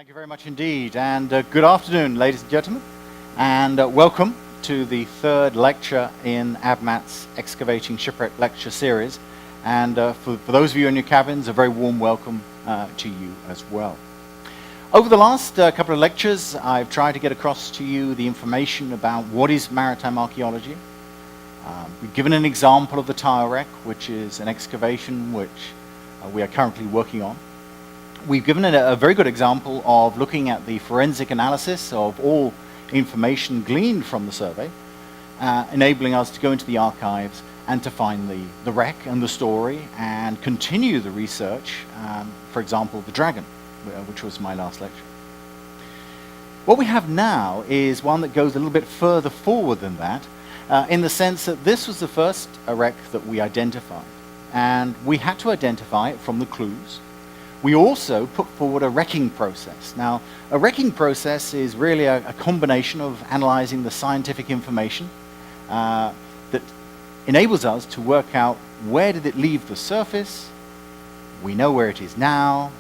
Thank you very much indeed, and good afternoon, ladies and gentlemen, and welcome to the third lecture in ABMAT's Excavating Shipwreck Lecture Series. And for those of you in your cabins, a very warm welcome to you as well. Over the last couple of lectures, I've tried to get across to you the information about what is maritime archaeology. We've given an example of the tile wreck, which is an excavation which we are currently working on. We've given it a very good example of looking at the forensic analysis of all information gleaned from the survey, enabling us to go into the archives and to find the wreck and the story and continue the research, for example, the Dragon, which was my last lecture. What we have now is one that goes a little bit further forward than that, in the sense that this was the first wreck that we identified, and we had to identify it from the clues. We also put forward a wrecking process. Now, a wrecking process is really a combination of analyzing the scientific information that enables us to work out where did it leave the surface, we know where it is now,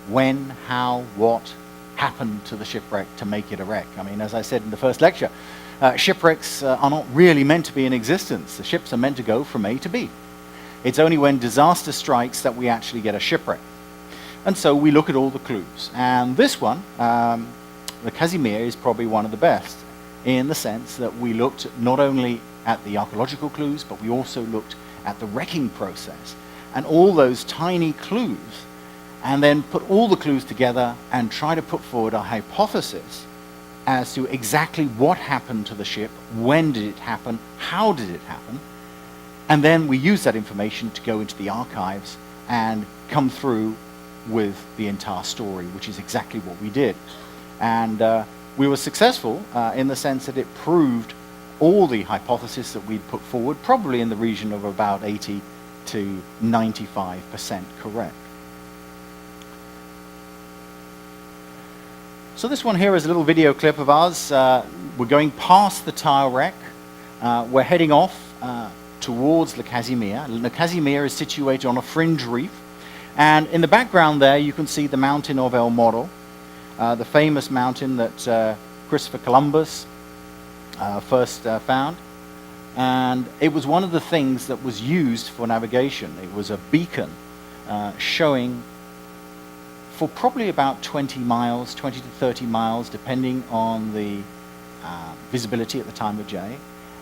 when, how, what happened to the shipwreck to make it a wreck. I mean, as I said in the first lecture, shipwrecks are not really meant to be in existence. The ships are meant to go from A to B. It's only when disaster strikes that we actually get a shipwreck. And so we look at all the clues. And this one, the Casimir, is probably one of the best in the sense that we looked not only at the archaeological clues, but we also looked at the wrecking process and all those tiny clues, and then put all the clues together and try to put forward a hypothesis as to exactly what happened to the ship, when did it happen, how did it happen, and then we use that information to go into the archives and come through with the entire story, which is exactly what we did. And we were successful in the sense that it proved all the hypotheses that we'd put forward, probably in the region of about 80 to 95% correct. So this one here is a little video clip of us. We're going past the tile wreck. We're heading off towards Le Casimir. Le Casimir is situated on a fringe reef. And in the background there, you can see the mountain of El Morro, the famous mountain that Christopher Columbus first found. And it was one of the things that was used for navigation. It was a beacon showing for probably about 20 miles, 20 to 30 miles, depending on the visibility at the time of day.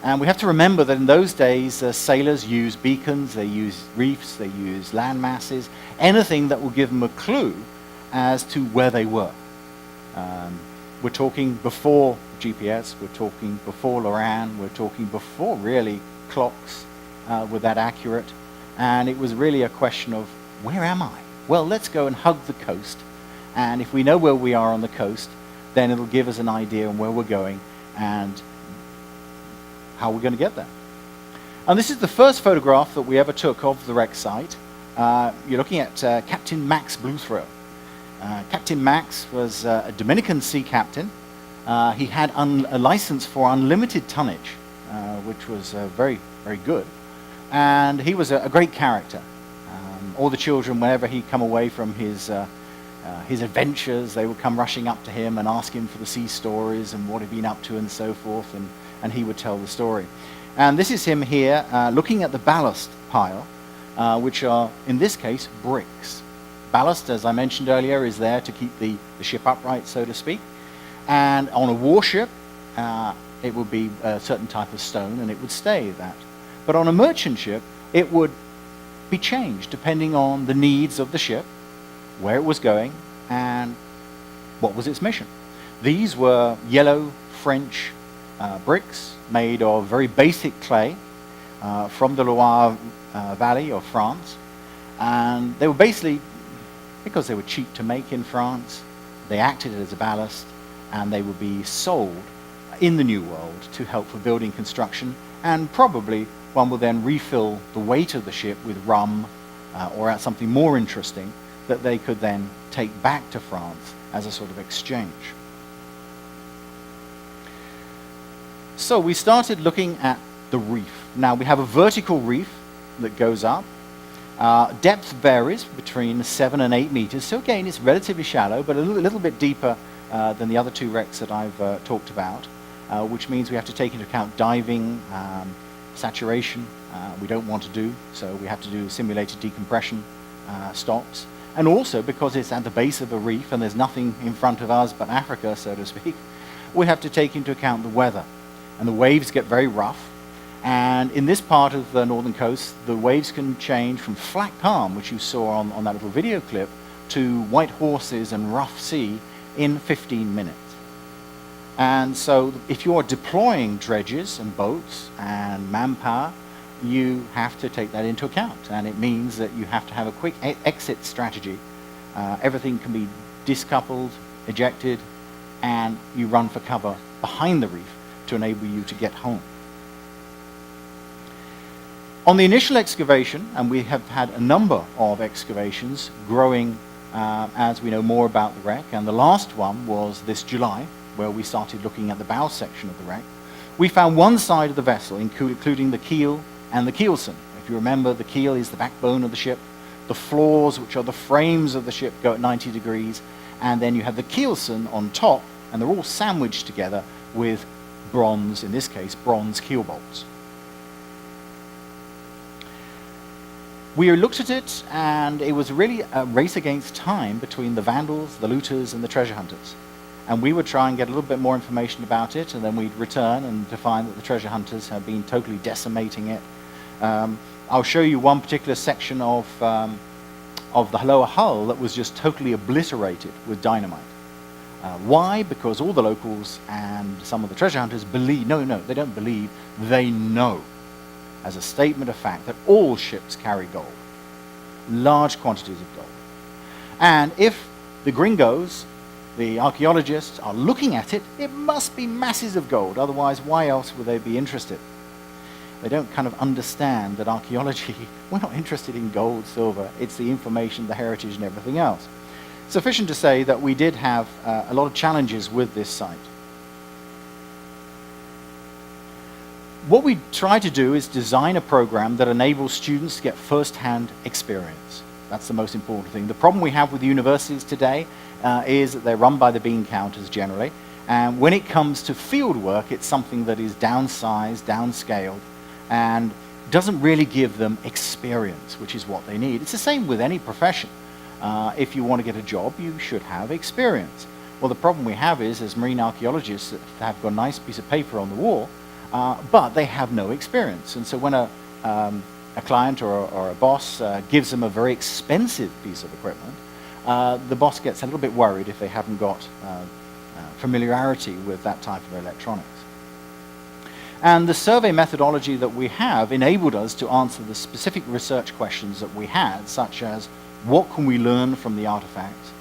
And we have to remember that in those days, sailors used beacons, they used reefs, they used land masses, anything that will give them a clue as to where they were. We're talking before GPS, we're talking before Loran, we're talking before really clocks were that accurate. And it was really a question of, where am I? Well, let's go and hug the coast. And if we know where we are on the coast, then it'll give us an idea on where we're going and how we're going to get there. And this is the first photograph that we ever took of the wreck site. You're looking at Captain Max Bluthrow. Captain Max was a Dominican sea captain. He had a license for unlimited tonnage, which was very, very good. And he was a great character. All the children, whenever he'd come away from his adventures, they would come rushing up to him and ask him for the sea stories and what he'd been up to and so forth, and he would tell the story. And this is him here looking at the ballast pile, which are, in this case, bricks. Ballast, as I mentioned earlier, is there to keep the ship upright, so to speak. And on a warship, it would be a certain type of stone, and it would stay that. But on a merchant ship, it would be changed depending on the needs of the ship, where it was going, and what was its mission. These were yellow French bricks made of very basic clay from the Loire Valley of France. And they were basically, because they were cheap to make in France, they acted as a ballast, and they would be sold in the New World to help for building construction, and probably one will then refill the weight of the ship with rum or something more interesting that they could then take back to France as a sort of exchange. So we started looking at the reef. Now we have a vertical reef that goes up. Depth varies between 7 and 8 meters, so again it's relatively shallow, but a little bit deeper than the other two wrecks that I've talked about, which means we have to take into account diving, saturation, we don't want to do, so we have to do simulated decompression stops. And also, because it's at the base of a reef and there's nothing in front of us but Africa, so to speak, we have to take into account the weather. And the waves get very rough. And in this part of the northern coast, the waves can change from flat calm, which you saw on that little video clip, to white horses and rough sea in 15 minutes. And so if you're deploying dredges and boats and manpower, you have to take that into account. And it means that you have to have a quick exit strategy. Everything can be discoupled, ejected, and you run for cover behind the reef to enable you to get home. On the initial excavation, and we have had a number of excavations growing as we know more about the wreck, and the last one was this July, where we started looking at the bow section of the wreck, we found one side of the vessel, including the keel and the keelson. If you remember, the keel is the backbone of the ship. The floors, which are the frames of the ship, go at 90 degrees, and then you have the keelson on top, and they're all sandwiched together with bronze, in this case, bronze keel bolts. We looked at it, and it was really a race against time between the vandals, the looters, and the treasure hunters. And we would try and get a little bit more information about it, and then we'd return and to find that the treasure hunters had been totally decimating it. I'll show you one particular section of the lower hull that was just totally obliterated with dynamite. Why? Because all the locals and some of the treasure hunters believe, no, they don't believe, they know, as a statement of fact, that all ships carry gold, large quantities of gold. And if the gringos, the archaeologists, are looking at it, it must be masses of gold, otherwise why else would they be interested? They don't kind of understand that archaeology, we're not interested in gold, silver, it's the information, the heritage, and everything else. Sufficient to say that we did have a lot of challenges with this site. What we try to do is design a program that enables students to get first-hand experience. That's the most important thing. The problem we have with the universities today is that they're run by the bean counters generally, and when it comes to field work, it's something that is downsized, downscaled, and doesn't really give them experience, which is what they need. It's the same with any profession. If you want to get a job, you should have experience. Well, the problem we have is, as marine archaeologists, that have got a nice piece of paper on the wall, but they have no experience. And so when a client or a boss gives them a very expensive piece of equipment, the boss gets a little bit worried if they haven't got familiarity with that type of electronics. And the survey methodology that we have enabled us to answer the specific research questions that we had, such as, what can we learn from the artifacts?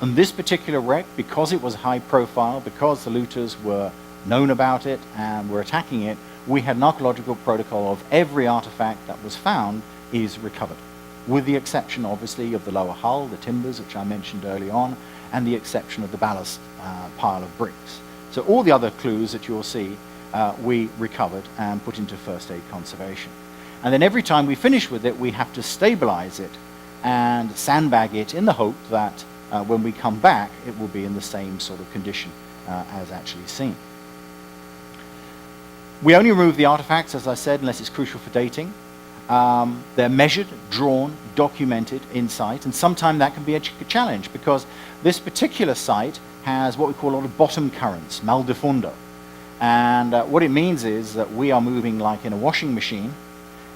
And this particular wreck, because it was high profile, because the looters were known about it and were attacking it, we had an archaeological protocol of every artifact that was found is recovered, with the exception, obviously, of the lower hull, the timbers, which I mentioned early on, and the exception of the ballast pile of bricks. So all the other clues that you'll see, we recovered and put into first aid conservation. And then every time we finish with it, we have to stabilize it and sandbag it in the hope that when we come back, it will be in the same sort of condition as actually seen. We only remove the artifacts, as I said, unless it's crucial for dating. They're measured, drawn, documented in site, and sometimes that can be a challenge because this particular site has what we call a lot of bottom currents, mal de fondo. And what it means is that we are moving like in a washing machine,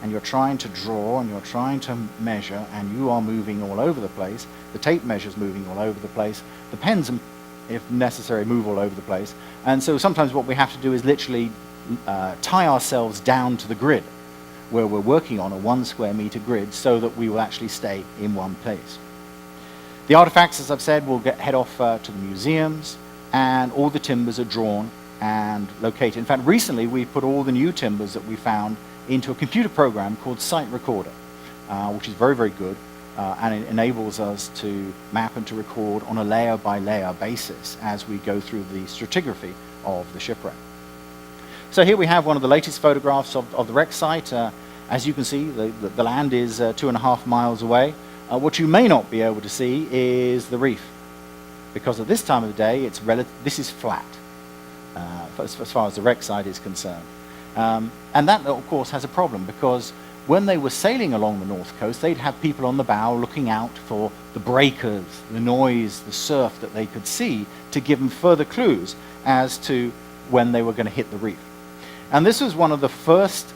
and you're trying to draw and you're trying to measure, and you are moving all over the place. The tape measure's moving all over the place. The pens, if necessary, move all over the place. And so sometimes what we have to do is literally tie ourselves down to the grid, where we're working on a 1 square meter grid so that we will actually stay in one place. The artifacts, as I've said, will head off to the museums, and all the timbers are drawn and located. In fact, recently we put all the new timbers that we found into a computer program called Site Recorder, which is very, very good, and it enables us to map and to record on a layer-by-layer basis as we go through the stratigraphy of the shipwreck. So here we have one of the latest photographs of the wreck site. As you can see, the land is 2.5 miles away. What you may not be able to see is the reef, because at this time of the day, this is flat, as far as the wreck side is concerned. And that, of course, has a problem, because when they were sailing along the north coast, they'd have people on the bow looking out for the breakers, the noise, the surf that they could see to give them further clues as to when they were going to hit the reef. And this was one of the first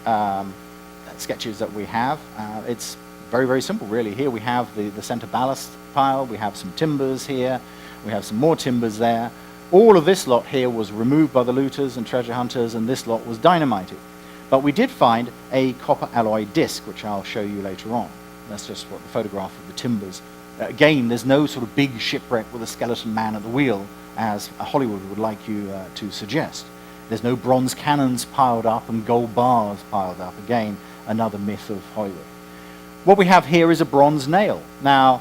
sketches that we have. It's very, very simple, really. Here we have the center ballast pile. We have some timbers here. We have some more timbers there. All of this lot here was removed by the looters and treasure hunters, and this lot was dynamited. But we did find a copper alloy disc, which I'll show you later on. That's just what the photograph of the timbers. Again, there's no sort of big shipwreck with a skeleton man at the wheel, as Hollywood would like you to suggest. There's no bronze cannons piled up and gold bars piled up. Again, another myth of Hollywood. What we have here is a bronze nail. Now,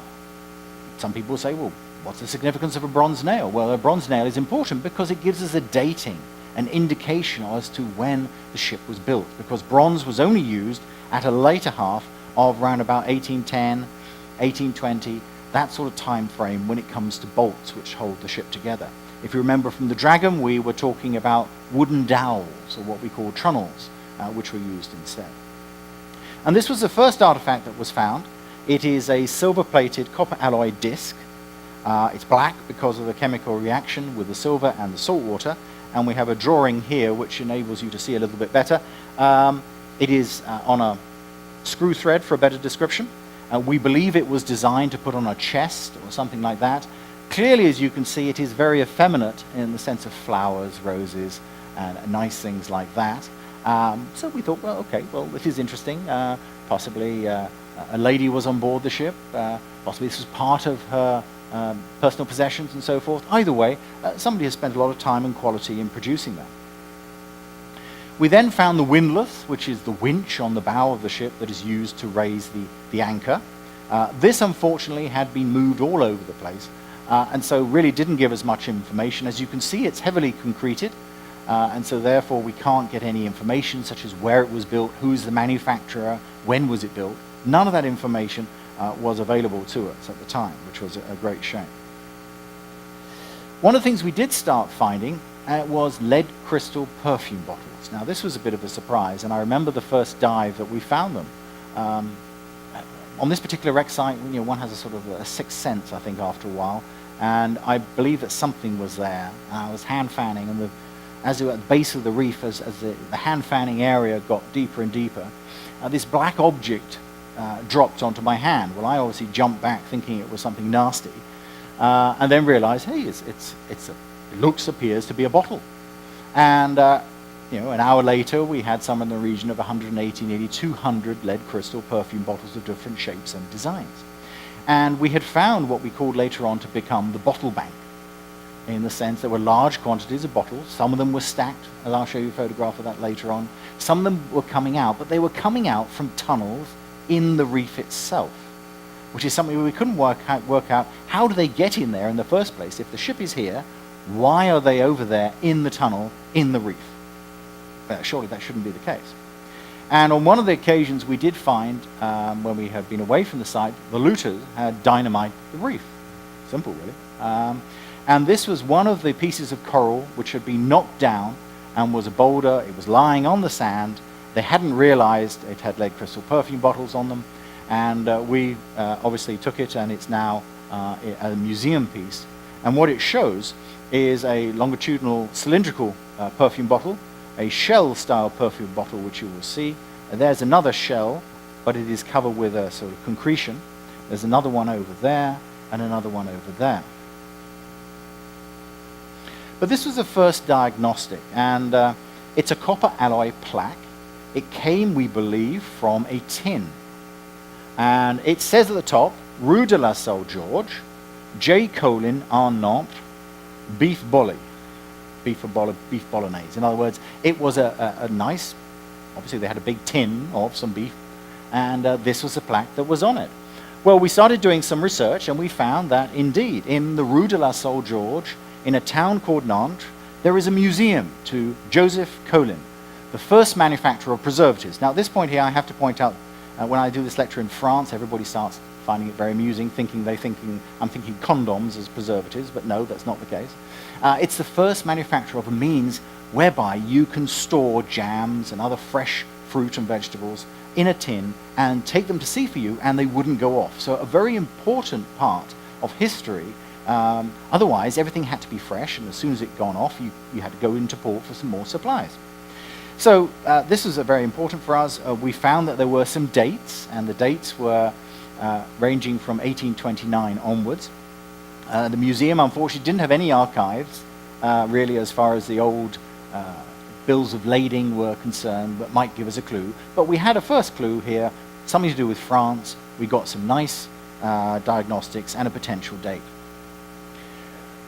some people say, well, what's the significance of a bronze nail? Well, a bronze nail is important because it gives us a dating, an indication as to when the ship was built, because bronze was only used at a later half of around about 1810, 1820, that sort of time frame when it comes to bolts which hold the ship together. If you remember from the Dragon, we were talking about wooden dowels, or what we call trunnels, which were used instead. And this was the first artifact that was found. It is a silver-plated copper alloy disc. It's black because of the chemical reaction with the silver and the salt water. And we have a drawing here which enables you to see a little bit better. It is on a screw thread, for a better description. We believe it was designed to put on a chest or something like that. Clearly, as you can see, it is very effeminate in the sense of flowers, roses, and nice things like that. So we thought, well, okay, well, this is interesting. Possibly a lady was on board the ship. Possibly this was part of her personal possessions and so forth. Either way, somebody has spent a lot of time and quality in producing that. We then found the windlass, which is the winch on the bow of the ship that is used to raise the anchor. This, unfortunately, had been moved all over the place, and so really didn't give us much information. As you can see, it's heavily concreted, and so therefore we can't get any information such as where it was built, who's the manufacturer, when was it built. None of that information was available to us at the time, which was a great shame. One of the things we did start finding was lead crystal perfume bottles. Now, this was a bit of a surprise, and I remember the first dive that we found them. On this particular wreck site, one has a sort of a sixth sense, I think, after a while, and I believe that something was there. I was hand fanning, and as at the base of the reef, as the hand fanning area got deeper and deeper, this black object dropped onto my hand. Well, I obviously jumped back thinking it was something nasty, and then realized, hey, it appears to be a bottle. And an hour later, we had some in the region of 180, nearly 200 lead crystal perfume bottles of different shapes and designs. And we had found what we called later on to become the bottle bank, in the sense there were large quantities of bottles. Some of them were stacked, and I'll show you a photograph of that later on. Some of them were coming out, but they were coming out from tunnels in the reef itself, which is something we couldn't work out. How do they get in there in the first place? If the ship is here, why are they over there in the tunnel in the reef? Surely that shouldn't be the case. And on one of the occasions we did find, when we had been away from the site, the looters had dynamite the reef. Simple, really. And this was one of the pieces of coral which had been knocked down and was a boulder. It was lying on the sand. They hadn't realized it had lead crystal perfume bottles on them. And we obviously took it, and it's now a museum piece. And what it shows is a longitudinal cylindrical perfume bottle, a shell-style perfume bottle, which you will see. And there's another shell, but it is covered with a sort of concretion. There's another one over there, and another one over there. But this was the first diagnostic, and it's a copper alloy plaque. It came, we believe, from a tin. And it says at the top, Rue de la Salle George, J. Colin en Nantes, beef bolly. Beef bolognese. In other words, it was a nice, obviously they had a big tin of some beef, and this was the plaque that was on it. Well, we started doing some research, and we found that indeed, in the Rue de la Salle George, in a town called Nantes, there is a museum to Joseph Colin, the first manufacturer of preservatives. Now, at this point here, I have to point out, when I do this lecture in France, everybody starts finding it very amusing, thinking I'm thinking condoms as preservatives, but no, that's not the case. It's the first manufacturer of a means whereby you can store jams and other fresh fruit and vegetables in a tin and take them to sea for you, and they wouldn't go off. So a very important part of history. Otherwise, everything had to be fresh, and as soon as it gone off, you had to go into port for some more supplies. So this was very important for us. We found that there were some dates, and the dates were ranging from 1829 onwards. The museum, unfortunately, didn't have any archives, really, as far as the old bills of lading were concerned, but might give us a clue. But we had a first clue here, something to do with France. We got some nice diagnostics and a potential date.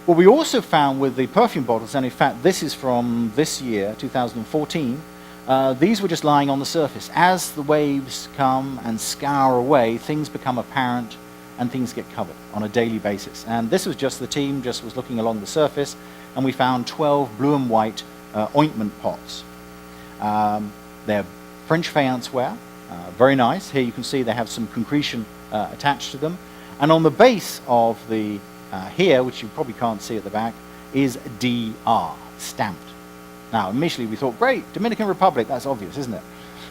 What we also found with the perfume bottles, and in fact this is from this year, 2014, these were just lying on the surface. As the waves come and scour away, things become apparent and things get covered on a daily basis. And this was just the team just was looking along the surface, and we found 12 blue and white ointment pots. They're French faience ware, very nice. Here you can see they have some concretion attached to them. And on the base of the here, which you probably can't see at the back, is DR, stamped. Now, initially we thought, great, Dominican Republic, that's obvious, isn't it?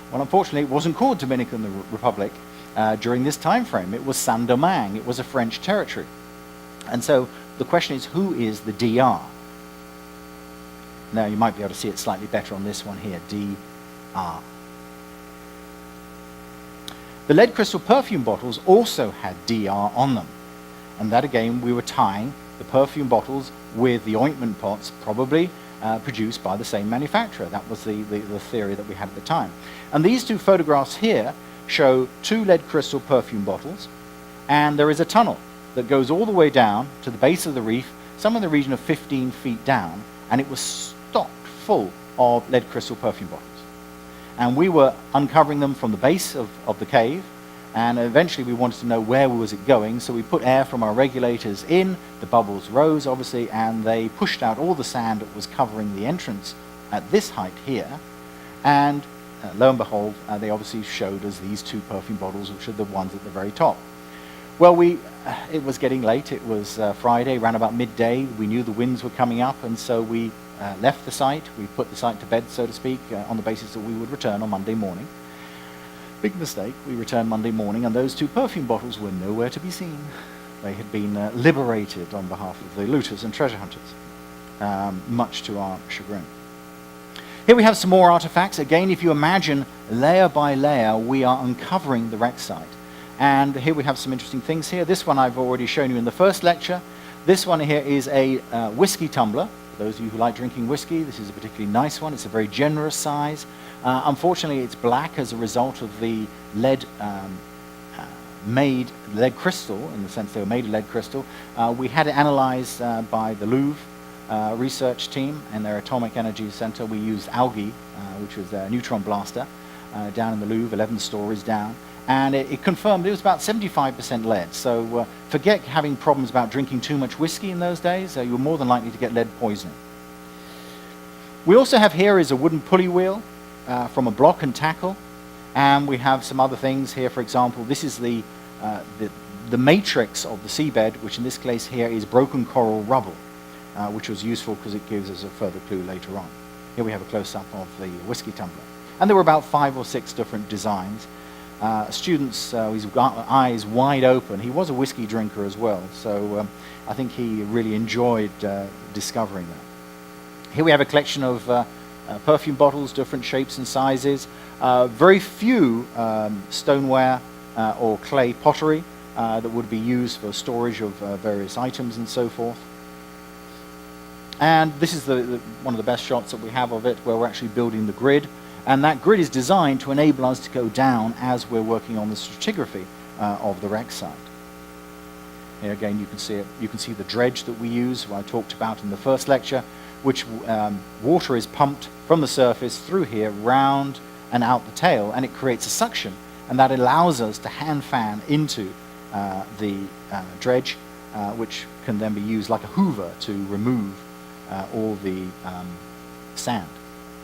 Well, unfortunately, it wasn't called Dominican Republic during this time frame. It was Saint-Domingue. It was a French territory. And so the question is, who is the DR? Now, you might be able to see it slightly better on this one here, DR. The lead crystal perfume bottles also had DR on them. And that, again, we were tying the perfume bottles with the ointment pots, probably produced by the same manufacturer. That was the theory that we had at the time. And these two photographs here show two lead crystal perfume bottles, and there is a tunnel that goes all the way down to the base of the reef, some in the region of 15 feet down, and it was stocked full of lead crystal perfume bottles. And we were uncovering them from the base of the cave, and eventually we wanted to know where was it going, so we put air from our regulators in, the bubbles rose obviously, and they pushed out all the sand that was covering the entrance at this height here, and lo and behold, they obviously showed us these two perfume bottles, which are the ones at the very top. Well, it was getting late, it was Friday, around about midday, we knew the winds were coming up, and so we left the site, we put the site to bed, so to speak, on the basis that we would return on Monday morning. Big mistake, we returned Monday morning and those two perfume bottles were nowhere to be seen. They had been liberated on behalf of the looters and treasure hunters, much to our chagrin. Here we have some more artifacts. Again, if you imagine layer by layer, we are uncovering the wreck site. And here we have some interesting things here. This one I've already shown you in the first lecture. This one here is a whiskey tumbler. For those of you who like drinking whiskey, this is a particularly nice one. It's a very generous size. Unfortunately, it's black as a result of the made lead crystal, in the sense they were made of lead crystal. We had it analyzed by the Louvre research team and their atomic energy center. We used algae, which was a neutron blaster, down in the Louvre, 11 stories down. And it confirmed it was about 75% lead. So forget having problems about drinking too much whiskey in those days. You were more than likely to get lead poisoning. We also have here is a wooden pulley wheel from a block and tackle. And we have some other things here. For example, this is the matrix of the seabed, which in this case here is broken coral rubble, which was useful because it gives us a further clue later on. Here we have a close-up of the whiskey tumbler. And there were about 5 or 6 different designs. Students, his eyes wide open. He was a whiskey drinker as well, so I think he really enjoyed discovering that. Here we have a collection of perfume bottles, different shapes and sizes. Very few stoneware or clay pottery that would be used for storage of various items and so forth. And this is one of the best shots that we have of it, where we're actually building the grid. And that grid is designed to enable us to go down as we're working on the stratigraphy of the wreck site. Here again, you can see it. You can see the dredge that we use, what I talked about in the first lecture, which water is pumped from the surface through here, round and out the tail, and it creates a suction, and that allows us to hand fan into the dredge, which can then be used like a hoover to remove all the sand.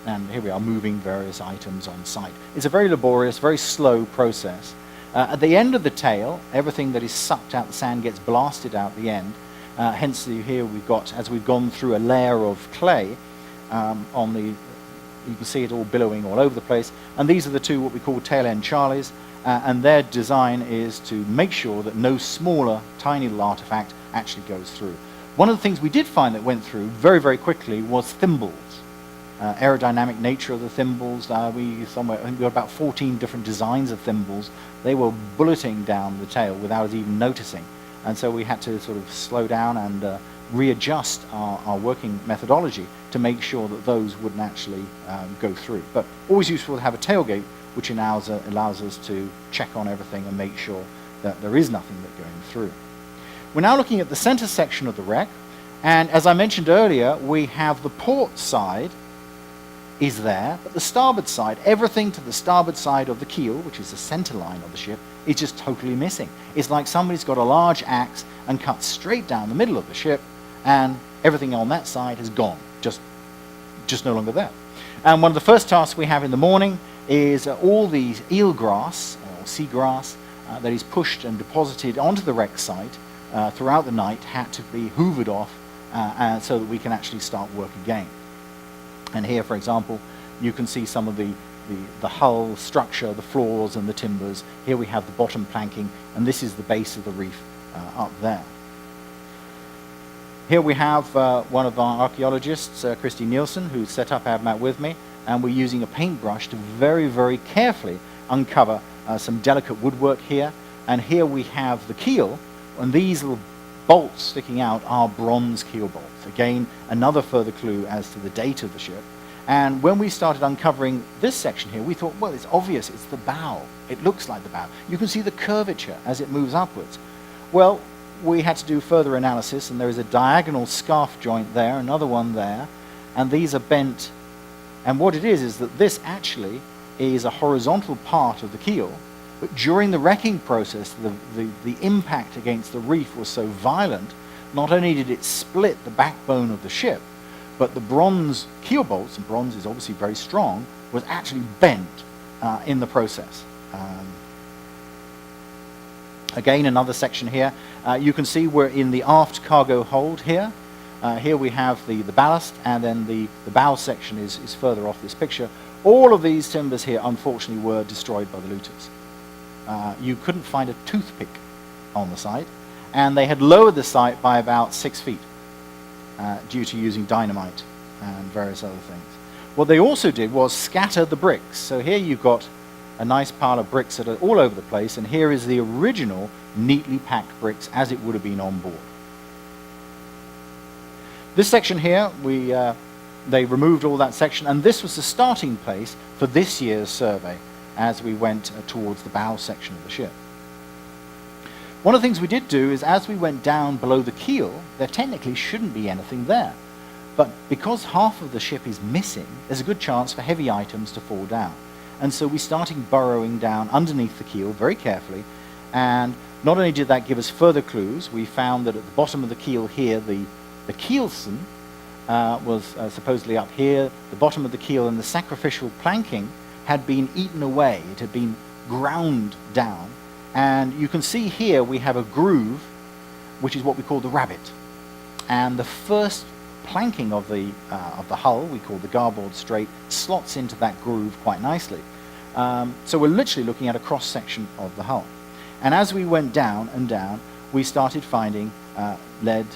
And here we are moving various items on site. It's a very laborious, very slow process. At the end of the tail, everything that is sucked out the sand gets blasted out the end. Hence, here we've got, as we've gone through a layer of clay on the, you can see it all billowing all over the place. And these are the two what we call tail end Charlies. And their design is to make sure that no smaller, tiny little artifact actually goes through. One of the things we did find that went through very, very quickly was thimbles. Aerodynamic nature of the thimbles. I think we got about 14 different designs of thimbles. They were bulleting down the tail without us even noticing. And so we had to sort of slow down and readjust our working methodology to make sure that those wouldn't actually go through. But always useful to have a tailgate, which allows us to check on everything and make sure that there is nothing that's going through. We're now looking at the center section of the wreck, and as I mentioned earlier, we have the port side is there, but the starboard side, everything to the starboard side of the keel, which is the center line of the ship, is just totally missing. It's like somebody's got a large axe and cut straight down the middle of the ship, and everything on that side has gone, just no longer there. And one of the first tasks we have in the morning is all the eelgrass, or seagrass, that is pushed and deposited onto the wreck site throughout the night had to be hoovered off so that we can actually start work again. And here, for example, you can see some of the hull structure, the floors and the timbers. Here we have the bottom planking, and this is the base of the reef up there. Here we have one of our archaeologists, Christy Nielsen, who set up ABMAT with me, and we're using a paintbrush to very, very carefully uncover some delicate woodwork here. And here we have the keel, and these little bolts sticking out are bronze keel bolts. Again, another further clue as to the date of the ship. And when we started uncovering this section here, we thought, well, it's obvious, it's the bow. It looks like the bow. You can see the curvature as it moves upwards. Well, we had to do further analysis, and there is a diagonal scarf joint there, another one there, and these are bent. And what it is that this actually is a horizontal part of the keel, but during the wrecking process, the impact against the reef was so violent, not only did it split the backbone of the ship, but the bronze keel bolts, and bronze is obviously very strong, was actually bent in the process. Again, another section here. You can see we're in the aft cargo hold here. Here we have the ballast, and then the bow section is further off this picture. All of these timbers here, unfortunately, were destroyed by the looters. You couldn't find a toothpick on the site, and they had lowered the site by about 6 feet due to using dynamite and various other things. What they also did was scatter the bricks. So here you've got a nice pile of bricks that are all over the place, and here is the original neatly packed bricks as it would have been on board. This section here, they removed all that section, and this was the starting place for this year's survey as we went towards the bow section of the ship. One of the things we did do is, as we went down below the keel, there technically shouldn't be anything there. But because half of the ship is missing, there's a good chance for heavy items to fall down. And so we started burrowing down underneath the keel very carefully, and not only did that give us further clues, we found that at the bottom of the keel here, the keelson was supposedly up here. The bottom of the keel and the sacrificial planking had been eaten away. It had been ground down. And you can see here we have a groove, which is what we call the rabbit. And the first planking of the hull, we call the garboard straight, slots into that groove quite nicely. So we're literally looking at a cross-section of the hull. And as we went down and down, we started finding lead,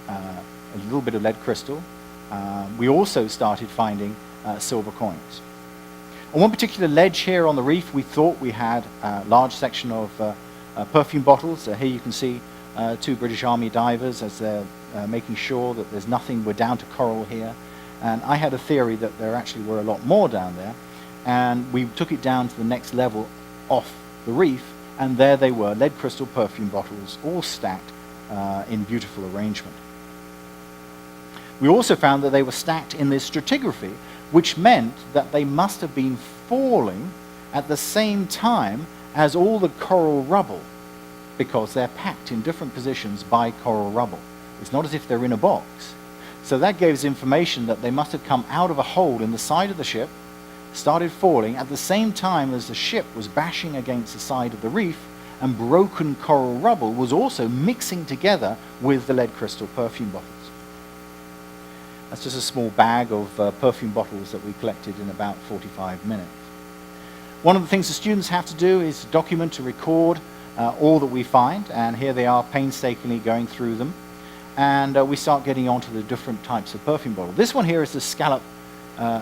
a little bit of lead crystal. We also started finding silver coins. On one particular ledge here on the reef, we thought we had a large section of perfume bottles. Here you can see 2 British Army divers as they're making sure that there's nothing. We're down to coral here. And I had a theory that there actually were a lot more down there. And we took it down to the next level off the reef, and there they were, lead crystal perfume bottles, all stacked in beautiful arrangement. We also found that they were stacked in this stratigraphy, which meant that they must have been falling at the same time as all the coral rubble, because they're packed in different positions by coral rubble. It's not as if they're in a box. So that gives information that they must have come out of a hole in the side of the ship, started falling at the same time as the ship was bashing against the side of the reef, and broken coral rubble was also mixing together with the lead crystal perfume bottles. That's just a small bag of perfume bottles that we collected in about 45 minutes. One of the things the students have to do is document to record all that we find, and here they are painstakingly going through them. And we start getting onto the different types of perfume bottle. This one here is the scallop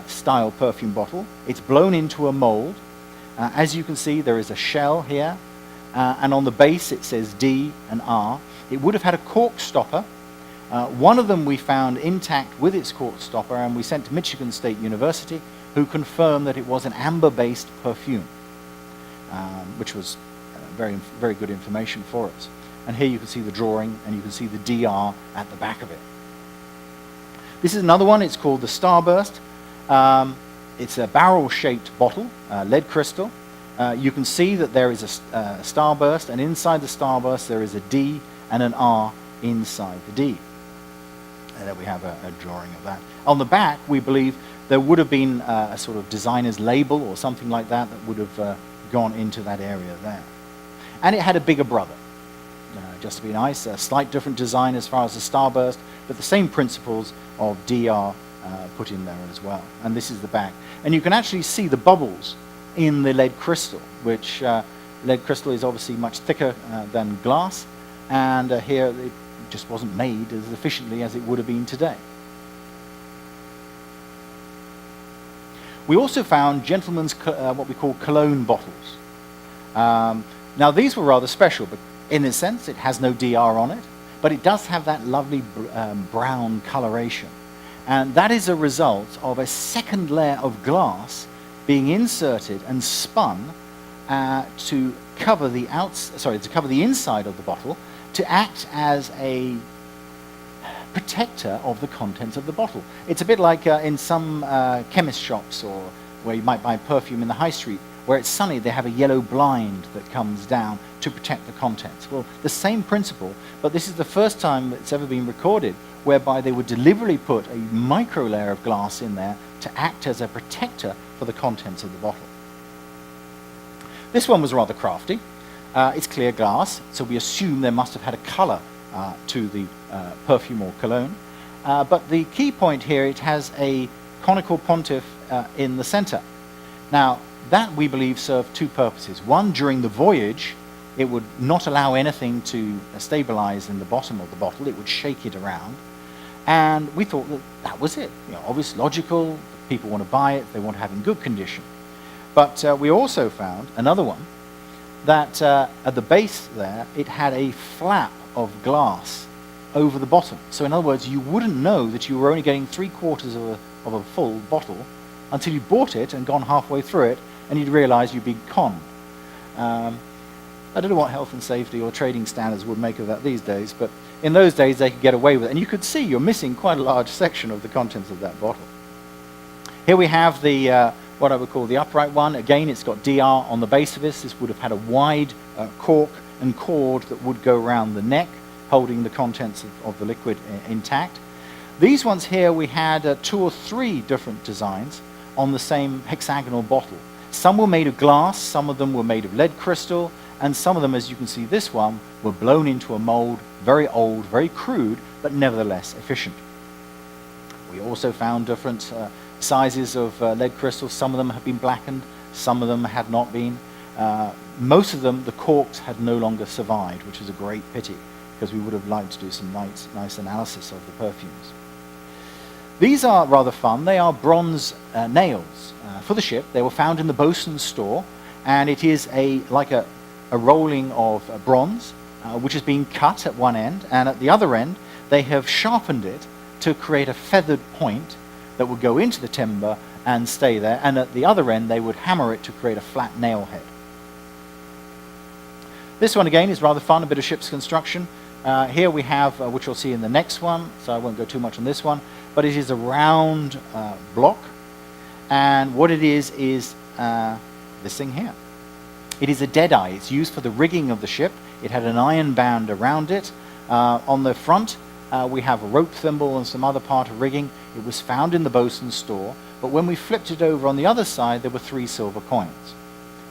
style perfume bottle. It's blown into a mold. As you can see, there is a shell here, and on the base it says D and R. It would have had a cork stopper. One of them we found intact with its cork stopper, and we sent to Michigan State University, who confirmed that it was an amber-based perfume, which was very, very good information for us. And here you can see the drawing, and you can see the DR at the back of it. This is another one. It's called the Starburst. It's a barrel-shaped bottle, lead crystal. You can see that there is a starburst, and inside the starburst there is a D and an R inside the D. And there we have a drawing of that. On the back, we believe there would have been a sort of designer's label or something like that that would have gone into that area there. And it had a bigger brother. Just to be nice, a slight different design as far as the starburst, but the same principles of DR put in there as well. And this is the back. And you can actually see the bubbles in the lead crystal, which lead crystal is obviously much thicker than glass, and here it just wasn't made as efficiently as it would have been today. We also found gentlemen's what we call cologne bottles. Now these were rather special, but in a sense it has no DR on it, but it does have that lovely brown coloration. And that is a result of a second layer of glass being inserted and spun to cover the inside of the bottle, to act as a protector of the contents of the bottle. It's a bit like in some chemist shops, or where you might buy perfume in the high street, where it's sunny, they have a yellow blind that comes down to protect the contents. Well, the same principle, but this is the first time it's ever been recorded whereby they would deliberately put a micro layer of glass in there to act as a protector for the contents of the bottle. This one was rather crafty. It's clear glass, so we assume there must have had a color to the perfume or cologne. But the key point here, it has a conical pontiff in the center. Now, that we believe served two purposes. One, during the voyage, it would not allow anything to stabilize in the bottom of the bottle. It would shake it around. And we thought that that was it. Obvious, logical, people want to buy it, they want to have it in good condition. But we also found another one, that at the base there, it had a flap of glass over the bottom. So in other words, you wouldn't know that you were only getting 3/4 of a full bottle until you bought it and gone halfway through it, and you'd realize you'd been conned. I don't know what health and safety or trading standards would make of that these days, but in those days they could get away with it. And you could see you're missing quite a large section of the contents of that bottle. Here we have the what I would call the upright one. Again, it's got DR on the base of this. This would have had a wide cork and cord that would go around the neck, holding the contents of the liquid intact. These ones here, we had 2 or 3 different designs on the same hexagonal bottle. Some were made of glass, some of them were made of lead crystal, and some of them, as you can see this one, were blown into a mold, very old, very crude, but nevertheless efficient. We also found different sizes of lead crystals. Some of them have been blackened, some of them had not been. Most of them, the corks had no longer survived, which is a great pity, because we would have liked to do some nice analysis of the perfumes. These are rather fun. They are bronze nails for the ship. They were found in the bosun's store, and it is like a rolling of bronze, which has been cut at one end, and at the other end they have sharpened it to create a feathered point that would go into the timber and stay there, and at the other end they would hammer it to create a flat nail head. This one again is rather fun, a bit of ship's construction. Here we have, which you'll see in the next one, so I won't go too much on this one, but it is a round block, and what it is this thing here. It is a deadeye. It's used for the rigging of the ship. It had an iron band around it. On the front, We have a rope thimble and some other part of rigging. It was found in the bosun's store, but when we flipped it over on the other side, there were 3 silver coins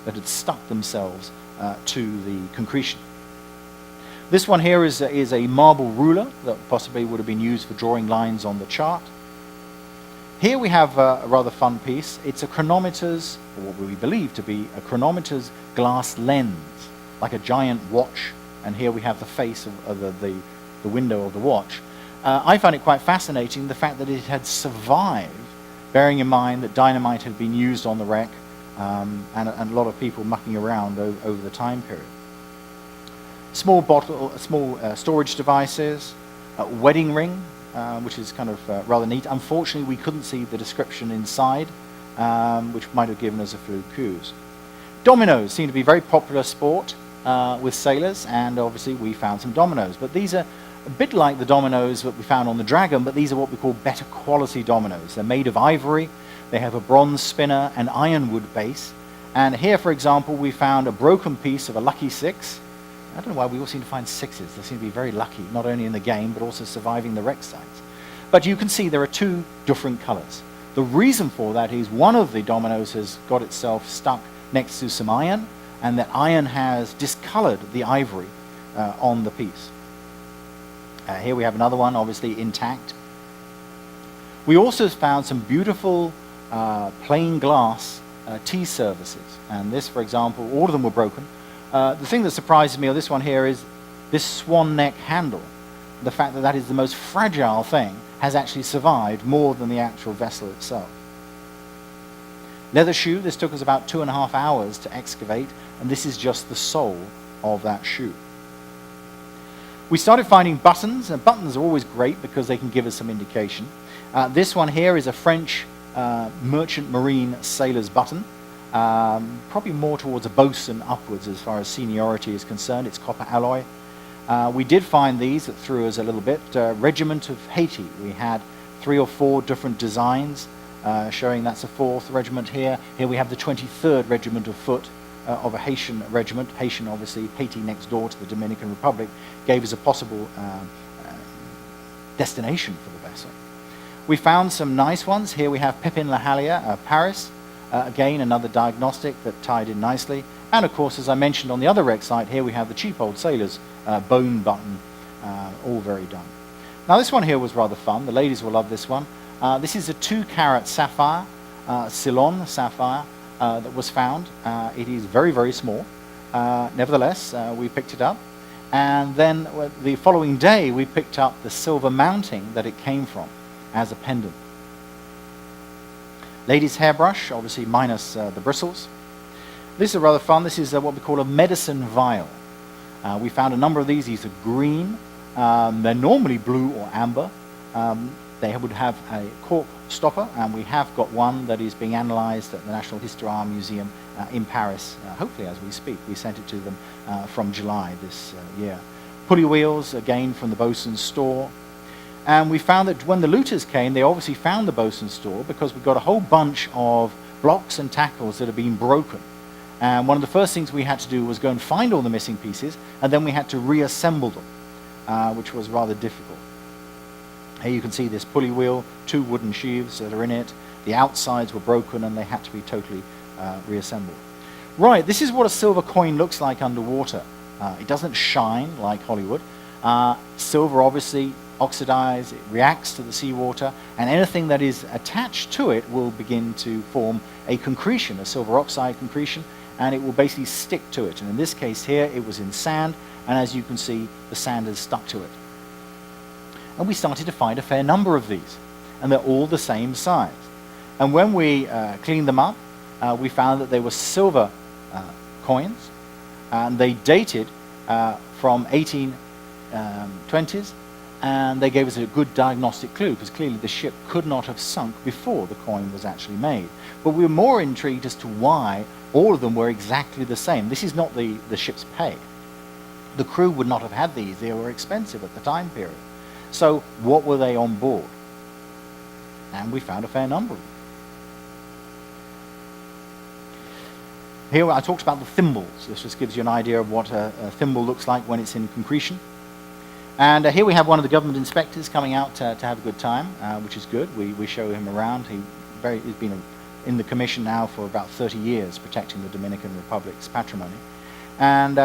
that had stuck themselves to the concretion. This one here is a marble ruler that possibly would have been used for drawing lines on the chart. Here we have a rather fun piece. It's a chronometer's, or what we believe to be a chronometer's glass lens, like a giant watch. And here we have the face of the window of the watch. I found it quite fascinating, the fact that it had survived, bearing in mind that dynamite had been used on the wreck and a lot of people mucking around over the time period. Small storage devices, a wedding ring, which is kind of rather neat. Unfortunately, we couldn't see the description inside, which might have given us a few clues. Dominoes seem to be a very popular sport with sailors, and obviously we found some dominoes. But these are a bit like the dominoes that we found on the Dragon, but these are what we call better quality dominoes. They're made of ivory, they have a bronze spinner and ironwood base. And here, for example, we found a broken piece of a lucky 6. I don't know why we all seem to find 6s. They seem to be very lucky, not only in the game, but also surviving the wreck sites. But you can see there are 2 different colors. The reason for that is one of the dominoes has got itself stuck next to some iron, and that iron has discolored the ivory on the piece. Here we have another one, obviously intact. We also found some beautiful plain glass tea services. And this, for example, all of them were broken. The thing that surprises me on this one here is this swan neck handle. The fact that that is the most fragile thing has actually survived more than the actual vessel itself. Leather shoe, this took us about 2.5 hours to excavate, and this is just the sole of that shoe. We started finding buttons, and buttons are always great because they can give us some indication. This one here is a French merchant marine sailor's button. Probably more towards a bosun upwards as far as seniority is concerned. It's copper alloy. We did find these that threw us a little bit. Regiment of Haiti. We had 3 or 4 different designs showing that's a 4th regiment here. Here we have the 23rd Regiment of Foot of a Haitian regiment. Haitian, obviously, Haiti next door to the Dominican Republic, gave us a possible destination for the vessel. We found some nice ones. Here we have Pepin La Halia, Paris. Again, another diagnostic that tied in nicely. And of course, as I mentioned on the other wreck site, here we have the cheap old sailor's bone button, all very done. Now this one here was rather fun. The ladies will love this one. This is a 2-carat sapphire, Ceylon sapphire, that was found. It is very, very small. Nevertheless, we picked it up. And then the following day, we picked up the silver mounting that it came from as a pendant. Ladies' hairbrush, obviously minus the bristles. This is rather fun. This is what we call a medicine vial. We found a number of these. These are green. They're normally blue or amber. They would have a cork stopper, and we have got one that is being analyzed at the National Histoire Museum in Paris, hopefully as we speak. We sent it to them from July this year. Pulley wheels, again from the bosun's store. And we found that when the looters came, they obviously found the bosun's store because we got a whole bunch of blocks and tackles that had been broken. And one of the first things we had to do was go and find all the missing pieces, and then we had to reassemble them, which was rather difficult. Here you can see this pulley wheel, 2 wooden sheaves that are in it. The outsides were broken and they had to be totally reassembled. Right, this is what a silver coin looks like underwater. It doesn't shine like Hollywood. Silver obviously oxidizes, it reacts to the seawater, and anything that is attached to it will begin to form a concretion, a silver oxide concretion, and it will basically stick to it. And in this case here, it was in sand, and as you can see, the sand has stuck to it. And we started to find a fair number of these, and they're all the same size. And when we cleaned them up, we found that they were silver coins, and they dated from 1820s, and they gave us a good diagnostic clue, because clearly the ship could not have sunk before the coin was actually made. But we were more intrigued as to why all of them were exactly the same. This is not the ship's pay. The crew would not have had these. They were expensive at the time period. So what were they on board? And we found a fair number of them. Here I talked about the thimbles. This just gives you an idea of what a thimble looks like when it's in concretion. And here we have one of the government inspectors coming out to have a good time, which is good. We show him around. He's been in the commission now for about 30 years, protecting the Dominican Republic's patrimony. And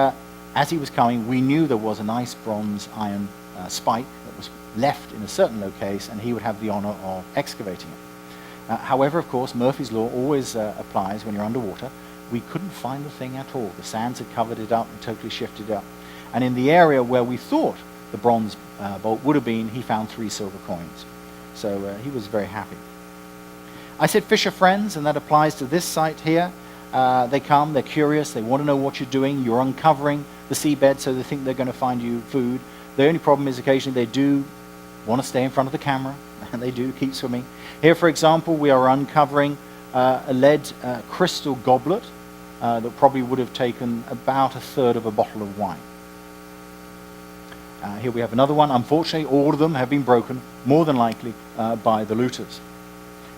as he was coming, we knew there was a nice bronze iron spike that was left in a certain location, and he would have the honor of excavating it. However, of course, Murphy's Law always applies when you're underwater. We couldn't find the thing at all. The sands had covered it up and totally shifted it up. And in the area where we thought the bronze bolt would have been, he found 3 silver coins. So he was very happy. I said fish are friends, and that applies to this site here. They come, they're curious, they want to know what you're doing. You're uncovering the seabed, so they think they're going to find you food. The only problem is occasionally they do want to stay in front of the camera, and they do keep swimming. Here, for example, we are uncovering a lead crystal goblet that probably would have taken about 1/3 of a bottle of wine. Here we have another one. Unfortunately, all of them have been broken, more than likely by the looters.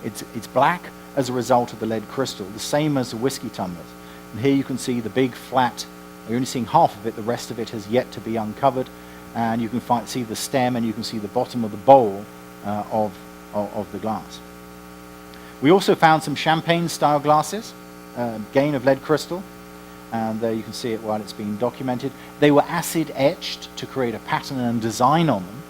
It's black as a result of the lead crystal, the same as the whiskey tumblers. And here you can see the big flat, you're only seeing half of it, the rest of it has yet to be uncovered. And you can see the stem, and you can see the bottom of the bowl of the glass. We also found some champagne-style glasses, again of lead crystal. And there you can see it while it's being documented. They were acid etched to create a pattern and design on them.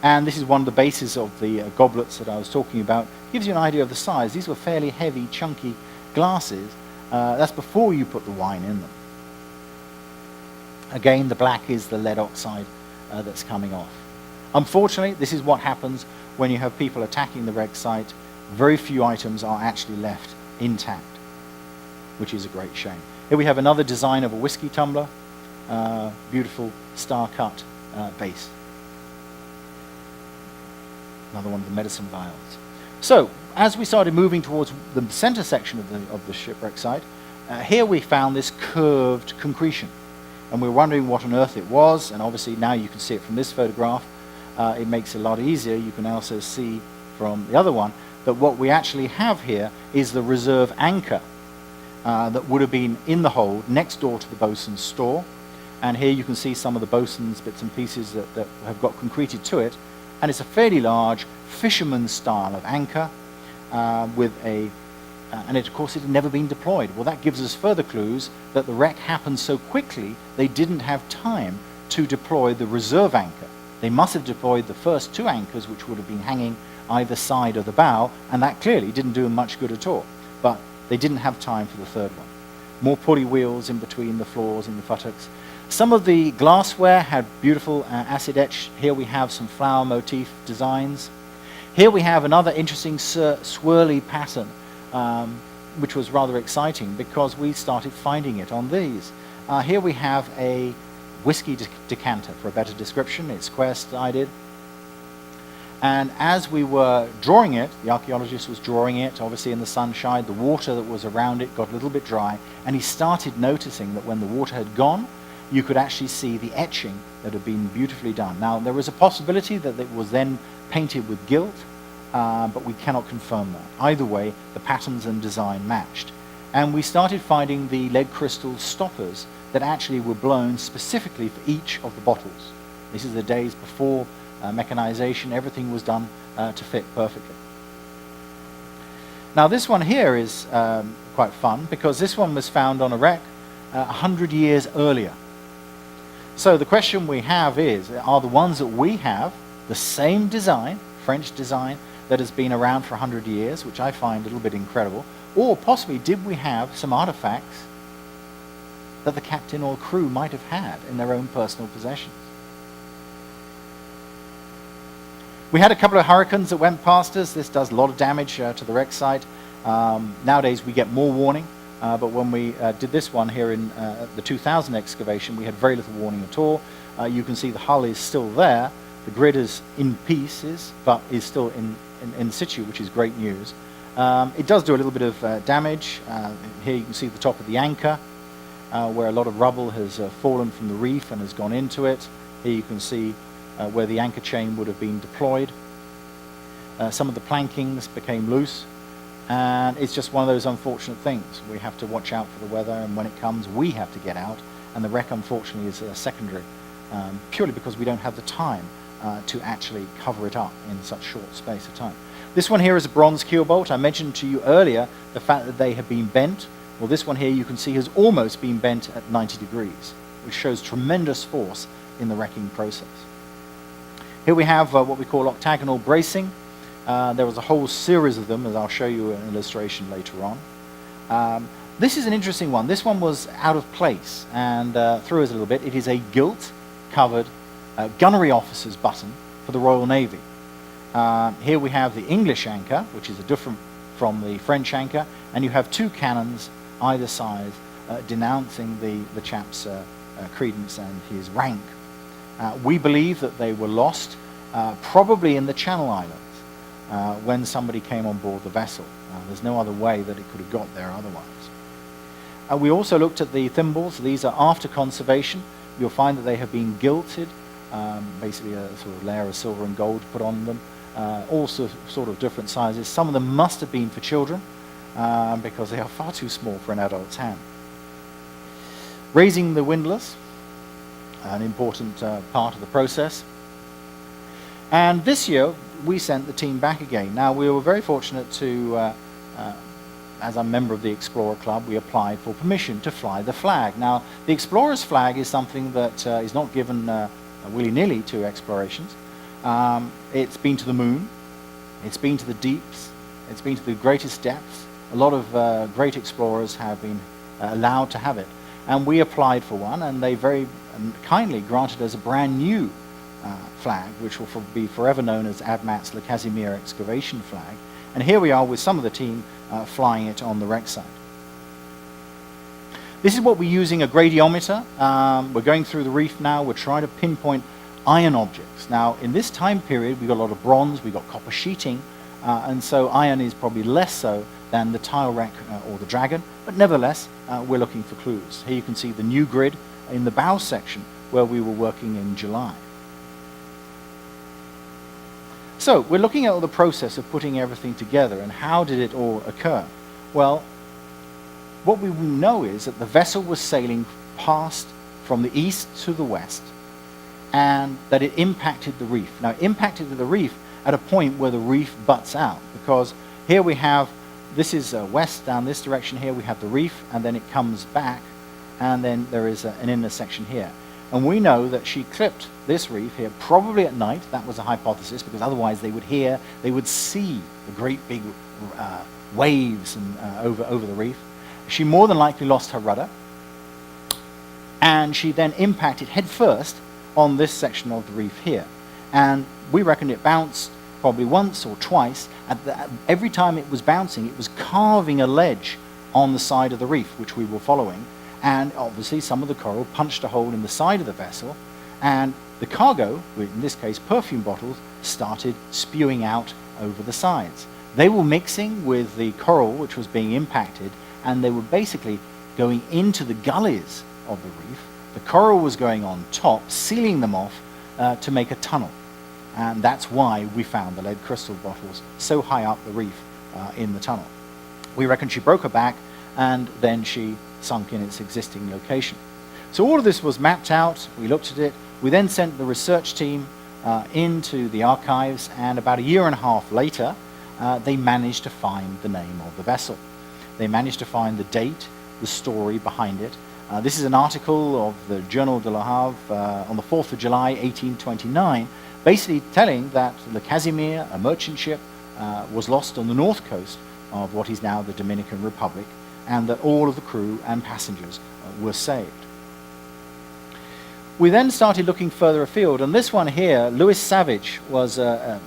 And this is one of the bases of the goblets that I was talking about. Gives you an idea of the size. These were fairly heavy, chunky glasses. That's before you put the wine in them. Again, the black is the lead oxide that's coming off. Unfortunately, this is what happens when you have people attacking the wreck site. Very few items are actually left intact, which is a great shame. Here we have another design of a whiskey tumbler. Beautiful star-cut base. Another one of the medicine vials. So, as we started moving towards the center section of the shipwreck site, here we found this curved concretion. And we were wondering what on earth it was, and obviously now you can see it from this photograph. It makes it a lot easier. You can also see from the other one that what we actually have here is the reserve anchor that would have been in the hold next door to the bosun's store. And here you can see some of the bosun's bits and pieces that have got concreted to it. And it's a fairly large fisherman's style of anchor with and of course it had never been deployed. Well, that gives us further clues that the wreck happened so quickly they didn't have time to deploy the reserve anchor. They must have deployed the first 2 anchors, which would have been hanging either side of the bow, and that clearly didn't do them much good at all. But they didn't have time for the 3rd one. More pulley wheels in between the floors and the futtocks. Some of the glassware had beautiful acid etch. Here we have some flower motif designs. Here we have another interesting swirly pattern, which was rather exciting because we started finding it on these. Here we have a whiskey decanter, for a better description. It's square-sided. And as we were drawing it, the archaeologist was drawing it, obviously in the sunshine, the water that was around it got a little bit dry, and he started noticing that when the water had gone, you could actually see the etching that had been beautifully done. Now, there was a possibility that it was then painted with gilt, but we cannot confirm that. Either way, the patterns and design matched. And we started finding the lead crystal stoppers that actually were blown specifically for each of the bottles. This is the days before mechanization. Everything was done to fit perfectly. Now, this one here is quite fun because this one was found on a wreck 100 years earlier. So the question we have is, are the ones that we have the same design, French design, that has been around for 100 years, which I find a little bit incredible, or possibly did we have some artifacts that the captain or crew might have had in their own personal possessions? We had a couple of hurricanes that went past us. This does a lot of damage to the wreck site. Nowadays we get more warning. But when we did this one here in the 2000 excavation, we had very little warning at all. You can see the hull is still there. The grid is in pieces, but is still in situ, which is great news. It does do a little bit of damage. Here you can see the top of the anchor, where a lot of rubble has fallen from the reef and has gone into it. Here you can see where the anchor chain would have been deployed. Some of the plankings became loose. And it's just one of those unfortunate things. We have to watch out for the weather, and when it comes, we have to get out. And the wreck, unfortunately, is secondary purely because we don't have the time to actually cover it up in such short space of time. This one here is a bronze keel bolt. I mentioned to you earlier the fact that they have been bent. Well, this one here you can see has almost been bent at 90 degrees, which shows tremendous force in the wrecking process. Here we have what we call octagonal bracing. There was a whole series of them, as I'll show you an illustration later on. This is an interesting one. This one was out of place and threw us a little bit. It is a gilt-covered gunnery officer's button for the Royal Navy. Here we have the English anchor, which is different from the French anchor, and you have two cannons either side denouncing the chap's credence and his rank. We believe that they were lost probably in the Channel Islands when somebody came on board the vessel. There's no other way that it could have got there otherwise. We also looked at the thimbles. These are after conservation. You'll find that they have been gilded, basically a sort of layer of silver and gold put on them, all sort of different sizes. Some of them must have been for children because they are far too small for an adult's hand. Raising the windlass, an important part of the process. And this year we sent the team back again. Now we were very fortunate to, as a member of the Explorer Club, we applied for permission to fly the flag. Now the Explorer's flag is something that is not given willy-nilly to explorations. It's been to the moon, it's been to the deeps, it's been to the greatest depths. A lot of great explorers have been allowed to have it. And we applied for one, and they very kindly granted us a brand new flag, which will be forever known as ADMAT's Le Casimir excavation flag. And here we are with some of the team flying it on the wreck side. This is what we're using, a gradiometer. We're going through the reef now. We're trying to pinpoint iron objects. Now, in this time period, we've got a lot of bronze, we've got copper sheeting, and so iron is probably less so than the tile wreck or the Dragon, but nevertheless, we're looking for clues. Here you can see the new grid in the bow section where we were working in July. So, we're looking at the process of putting everything together and how did it all occur? Well, what we know is that the vessel was sailing past from the east to the west and that it impacted the reef. Now, it impacted the reef at a point where the reef butts out, because here we have, this is west down this direction here, we have the reef, and then it comes back, and then there is an intersection here. And we know that she clipped this reef here, probably at night. That was a hypothesis, because otherwise they would see the great big waves and, over the reef. She more than likely lost her rudder, and she then impacted head first on this section of the reef here. And we reckon it bounced probably once or twice. Every time it was bouncing, it was carving a ledge on the side of the reef, which we were following. And obviously some of the coral punched a hole in the side of the vessel, and the cargo, in this case perfume bottles, started spewing out over the sides. They were mixing with the coral which was being impacted, and they were basically going into the gullies of the reef. The coral was going on top, sealing them off to make a tunnel. And that's why we found the lead crystal bottles so high up the reef in the tunnel. We reckon she broke her back, and then she sunk in its existing location. So all of this was mapped out, we looked at it, we then sent the research team into the archives, and about a year and a half later, they managed to find the name of the vessel. They managed to find the date, the story behind it. This is an article of the Journal de la Havre on the 4th of July, 1829, basically telling that the Casimir, a merchant ship, was lost on the north coast of what is now the Dominican Republic, and that all of the crew and passengers were saved. We then started looking further afield, and this one here, Louis Savage, was a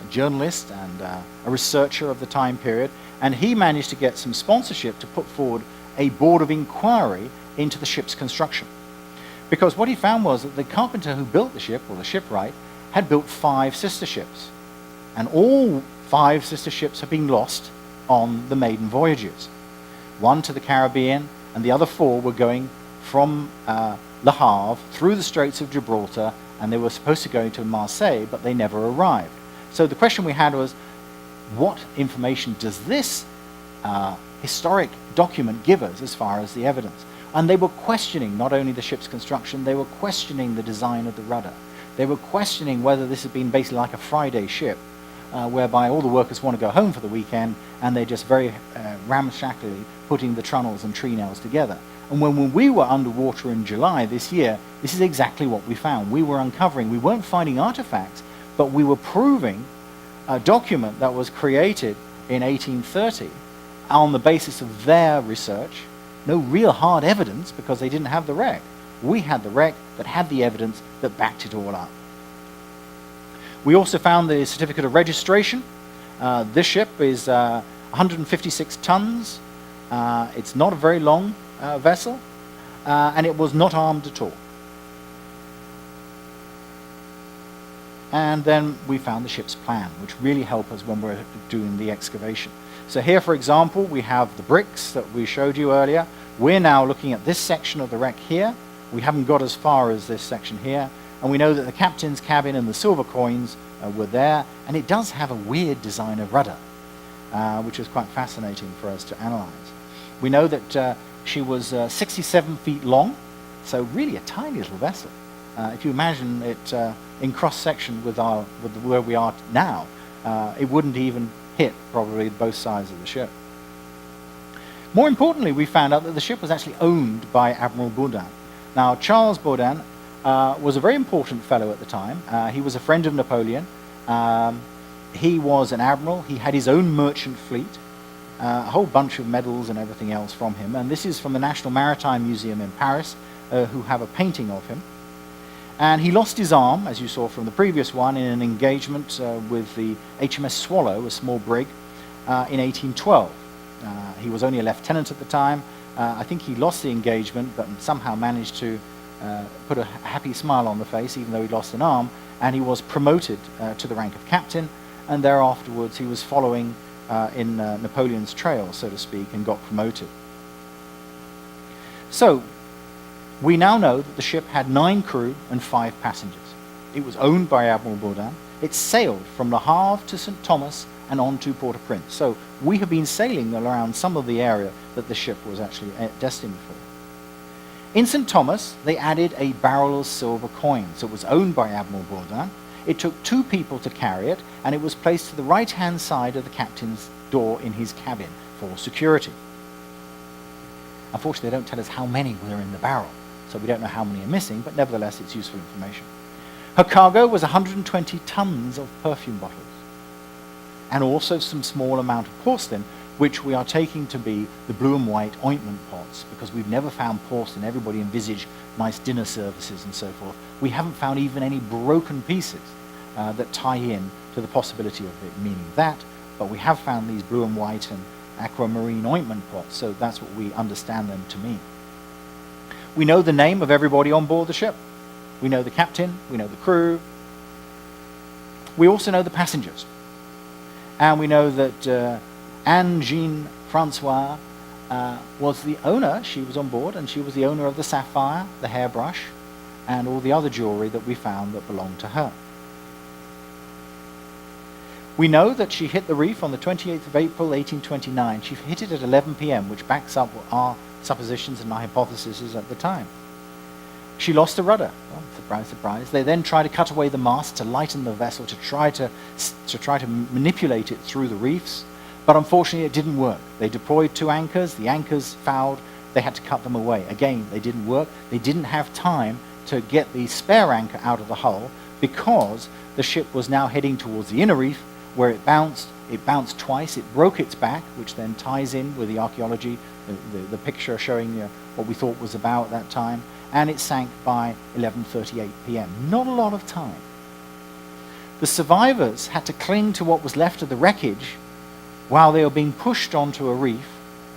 journalist and a researcher of the time period, and he managed to get some sponsorship to put forward a board of inquiry into the ship's construction. Because what he found was that the carpenter who built the ship, or the shipwright, had built 5 sister ships, and all 5 sister ships have been lost on the maiden voyages. 1 to the Caribbean, and the other 4 were going from Le Havre through the Straits of Gibraltar, and they were supposed to go to Marseille, but they never arrived. So the question we had was, what information does this historic document give us as far as the evidence? And they were questioning not only the ship's construction, they were questioning the design of the rudder. They were questioning whether this had been basically like a Friday ship, whereby all the workers want to go home for the weekend, and they're just very ramshackly putting the trunnels and treenails together. And when we were underwater in July this year, this is exactly what we found. We were uncovering, we weren't finding artifacts, but we were proving a document that was created in 1830 on the basis of their research. No real hard evidence because they didn't have the wreck. We had the wreck that had the evidence that backed it all up. We also found the certificate of registration. This ship is 156 tons. It's not a very long vessel, and it was not armed at all. And then we found the ship's plan, which really helped us when we're doing the excavation. So here, for example, we have the bricks that we showed you earlier. We're now looking at this section of the wreck here. We haven't got as far as this section here. And we know that the captain's cabin and the silver coins were there. And it does have a weird design of rudder, which is quite fascinating for us to analyze. We know that she was 67 feet long, so really a tiny little vessel. If you imagine it in cross-section with where we are now, it wouldn't even hit probably both sides of the ship. More importantly, we found out that the ship was actually owned by Admiral Baudin. Now, Charles Baudin was a very important fellow at the time. He was a friend of Napoleon. He was an admiral. He had his own merchant fleet, a whole bunch of medals and everything else from him. And this is from the National Maritime Museum in Paris, who have a painting of him. And he lost his arm, as you saw from the previous one, in an engagement with the HMS Swallow, a small brig, in 1812. He was only a lieutenant at the time. I think he lost the engagement, but somehow managed to put a happy smile on the face, even though he lost an arm, and he was promoted to the rank of captain, and thereafterwards he was following in Napoleon's trail, so to speak, and got promoted. So, we now know that the ship had 9 crew and 5 passengers. It was owned by Admiral Baudin. It sailed from Le Havre to St. Thomas and on to Port-au-Prince. So we have been sailing around some of the area that the ship was actually destined for. In St. Thomas, they added a barrel of silver coins. It was owned by Admiral Baudin. It took 2 people to carry it, and it was placed to the right-hand side of the captain's door in his cabin for security. Unfortunately, they don't tell us how many were in the barrel, so we don't know how many are missing, but nevertheless, it's useful information. Her cargo was 120 tons of perfume bottles, and also some small amount of porcelain, which we are taking to be the blue and white ointment pots, because we've never found porcelain. Everybody envisaged nice dinner services and so forth. We haven't found even any broken pieces that tie in to the possibility of it meaning that, but we have found these blue and white and aquamarine ointment pots, so that's what we understand them to mean. We know the name of everybody on board the ship. We know the captain, we know the crew. We also know the passengers. And we know that Anne-Jean Francois was the owner. She was on board, and she was the owner of the sapphire, the hairbrush, and all the other jewelry that we found that belonged to her. We know that she hit the reef on the 28th of April, 1829. She hit it at 11 p.m., which backs up our suppositions and our hypotheses at the time. She lost the rudder. Oh, surprise, surprise. They then tried to cut away the mast to lighten the vessel, to try to manipulate it through the reefs. But unfortunately, it didn't work. They deployed 2 anchors. The anchors fouled. They had to cut them away. Again, they didn't work. They didn't have time to get the spare anchor out of the hull because the ship was now heading towards the inner reef, where it bounced. It bounced twice. It broke its back, which then ties in with the archaeology, the picture showing what we thought was about at that time. And it sank by 11:38 p.m. Not a lot of time. The survivors had to cling to what was left of the wreckage while they were being pushed onto a reef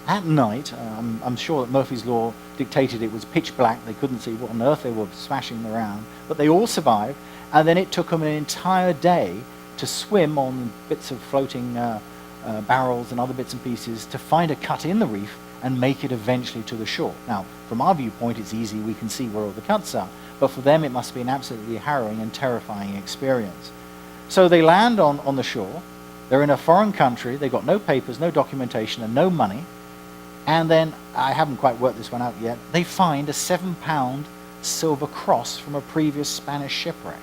at night. I'm sure that Murphy's Law dictated it was pitch black. They couldn't see what on earth they were smashing around. But they all survived. And then it took them an entire day to swim on bits of floating barrels and other bits and pieces to find a cut in the reef and make it eventually to the shore. Now, from our viewpoint, it's easy. We can see where all the cuts are. But for them, it must be an absolutely harrowing and terrifying experience. So they land on the shore. They're in a foreign country. They've got no papers, no documentation, and no money. And then, I haven't quite worked this one out yet, they find a 7-pound silver cross from a previous Spanish shipwreck.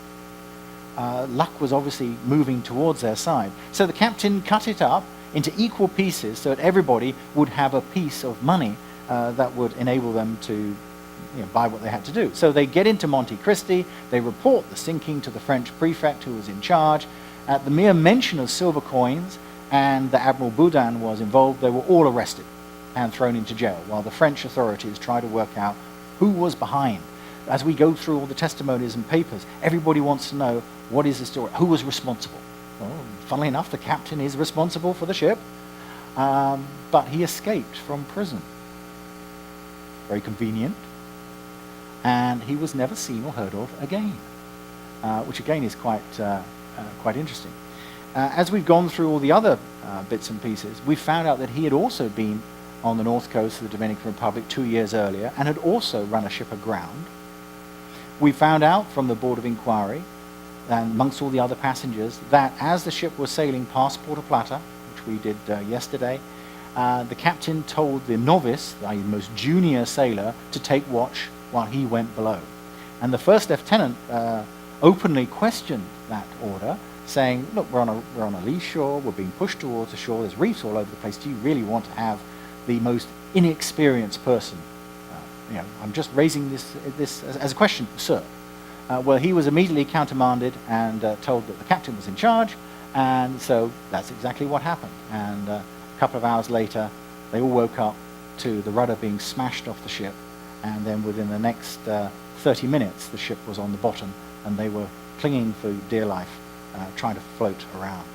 Luck was obviously moving towards their side. So the captain cut it up into equal pieces so that everybody would have a piece of money that would enable them to buy what they had to do. So they get into Monte Cristi, they report the sinking to the French prefect who was in charge. At the mere mention of silver coins, and the Admiral Boudin was involved, they were all arrested and thrown into jail, while the French authorities try to work out who was behind. As we go through all the testimonies and papers, everybody wants to know, what is the story? Who was responsible? Well, funnily enough, the captain is responsible for the ship, but he escaped from prison. Very convenient. And he was never seen or heard of again, which again is quite interesting. As we've gone through all the other bits and pieces, we found out that he had also been on the north coast of the Dominican Republic 2 years earlier and had also run a ship aground. We found out from the Board of Inquiry, and amongst all the other passengers, that as the ship was sailing past Puerto Plata, which we did yesterday, the captain told the novice, the most junior sailor, to take watch while he went below. And the first lieutenant openly questioned that order, saying, look, we're on a lee shore, we're being pushed towards the shore, there's reefs all over the place, do you really want to have the most inexperienced person? I'm just raising this as a question, sir. Well, he was immediately countermanded and told that the captain was in charge, and so that's exactly what happened. And a couple of hours later, they all woke up to the rudder being smashed off the ship, and then within the next 30 minutes, the ship was on the bottom, and they were clinging for dear life, trying to float around.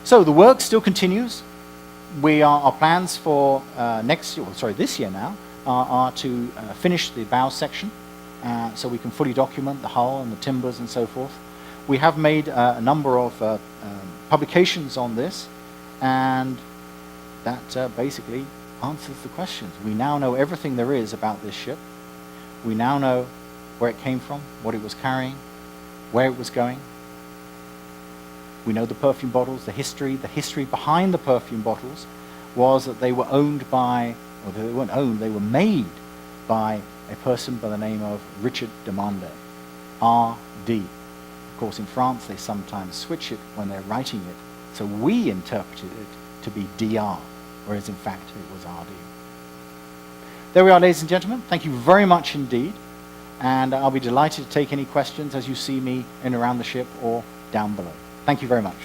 So the work still continues. Our plans for this year now, are to finish the bow section, so we can fully document the hull and the timbers and so forth. We have made a number of publications on this, and that basically answers the questions. We now know everything there is about this ship. We now know where it came from, what it was carrying, where it was going. We know the perfume bottles, the history. The history behind the perfume bottles was that they were owned by, or they weren't owned, they were made by a person by the name of Richard Demande, R.D. Of course, in France, they sometimes switch it when they're writing it. So we interpreted it to be DR, whereas in fact it was R.D. There we are, ladies and gentlemen. Thank you very much indeed. And I'll be delighted to take any questions as you see me in and around the ship or down below. Thank you very much.